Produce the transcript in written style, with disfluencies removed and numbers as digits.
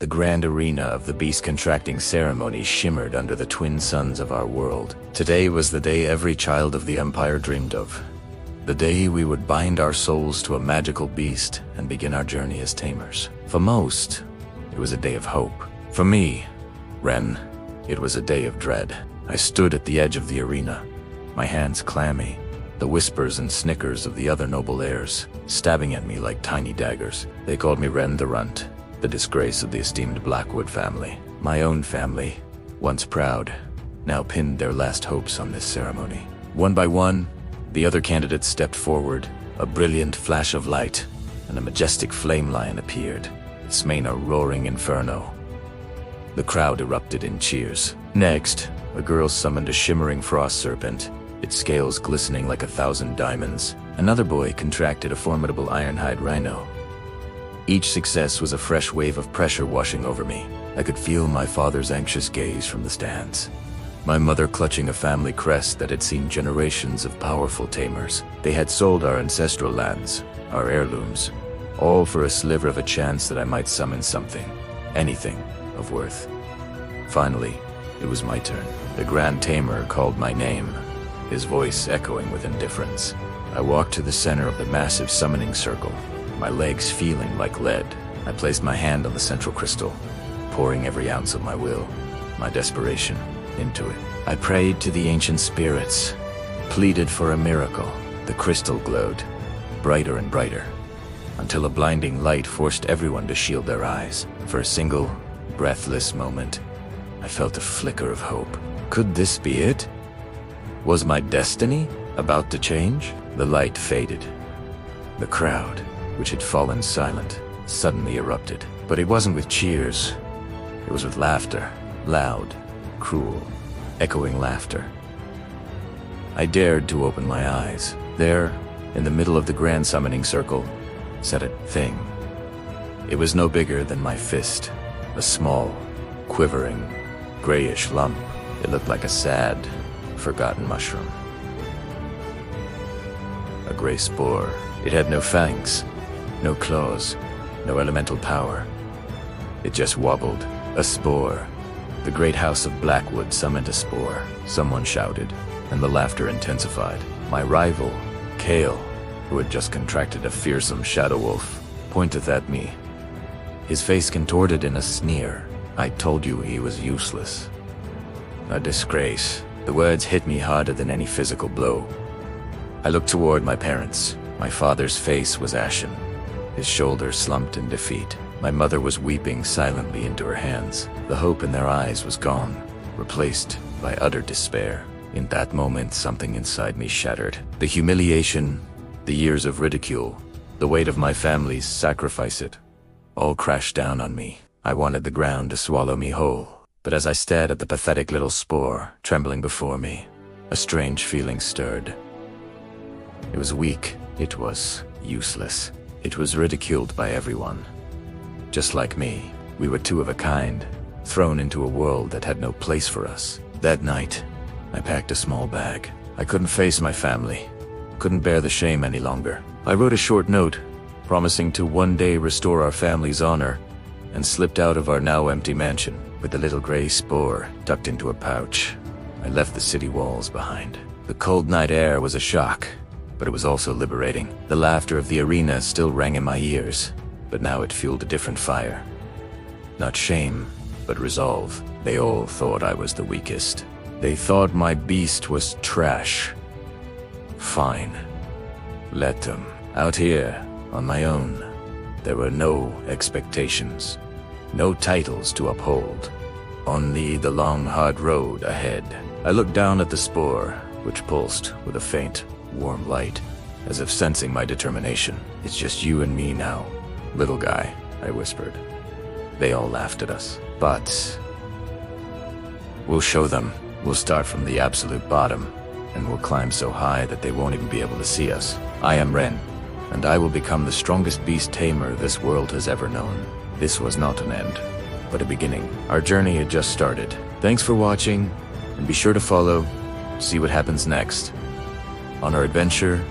The grand arena of the beast contracting ceremony shimmered under the twin suns of our world. Today was the day every child of the Empire dreamed of. The day we would bind our souls to a magical beast and begin our journey as tamers. For most, it was a day of hope. For me, Ren, it was a day of dread. I stood at the edge of the arena, my hands clammy, the whispers and snickers of the other noble heirs stabbing at me like tiny daggers. They called me Ren the Runt, the disgrace of the esteemed Blackwood family. My own family, once proud, now pinned their last hopes on this ceremony. One by one, the other candidates stepped forward. A brilliant flash of light, and a majestic flame lion appeared, its mane a roaring inferno. The crowd erupted in cheers. Next, a girl summoned a shimmering frost serpent, its scales glistening like 1,000 diamonds. Another boy contracted a formidable ironhide rhino. Each success was a fresh wave of pressure washing over me. I could feel my father's anxious gaze from the stands, my mother clutching a family crest that had seen generations of powerful tamers. They had sold our ancestral lands, our heirlooms, all for a sliver of a chance that I might summon something, anything, of worth. Finally, it was my turn. The Grand Tamer called my name, his voice echoing with indifference. I walked to the center of the massive summoning circle, my legs feeling like lead. I placed my hand on the central crystal, pouring every ounce of my will, my desperation, into it. I prayed to the ancient spirits, pleaded for a miracle. The crystal glowed, brighter and brighter, until a blinding light forced everyone to shield their eyes. For a single, breathless moment, I felt a flicker of hope. Could this be it? Was my destiny about to change? The light faded. The crowd, which had fallen silent, suddenly erupted. But it wasn't with cheers. It was with laughter, loud, cruel, echoing laughter. I dared to open my eyes. There, in the middle of the grand summoning circle, sat a thing. It was no bigger than my fist, a small, quivering, grayish lump. It looked like a sad, forgotten mushroom. A gray spore. It had no fangs, no claws, no elemental power. It just wobbled. A spore. The great house of Blackwood summoned a spore. Someone shouted, and the laughter intensified. My rival, Kale, who had just contracted a fearsome shadow wolf, pointeth at me, his face contorted in a sneer. I told you he was useless. A disgrace. The words hit me harder than any physical blow. I looked toward my parents. My father's face was ashen, his shoulders slumped in defeat. My mother was weeping silently into her hands. The hope in their eyes was gone, replaced by utter despair. In that moment, something inside me shattered. The humiliation, the years of ridicule, the weight of my family's sacrifice, it all crashed down on me. I wanted the ground to swallow me whole. But as I stared at the pathetic little spore trembling before me, a strange feeling stirred. It was weak. It was useless. It was ridiculed by everyone. Just like me, we were two of a kind, thrown into a world that had no place for us. That night, I packed a small bag. I couldn't face my family, couldn't bear the shame any longer. I wrote a short note, promising to one day restore our family's honor, and slipped out of our now empty mansion with the little gray spore tucked into a pouch. I left the city walls behind. The cold night air was a shock, but it was also liberating. The laughter of the arena still rang in my ears, but now it fueled a different fire. Not shame, but resolve. They all thought I was the weakest. They thought my beast was trash. Fine. Let them. Out here, on my own, there were no expectations, no titles to uphold, only the long, hard road ahead. I looked down at the spore, which pulsed with a faint, warm light, as if sensing my determination. It's just you and me now, little guy, I whispered. They all laughed at us. But we'll show them. We'll start from the absolute bottom, and we'll climb so high that they won't even be able to see us. I am Ren, and I will become the strongest beast tamer this world has ever known. This was not an end, but a beginning. Our journey had just started. Thanks for watching, and be sure to follow, see what happens next on our adventure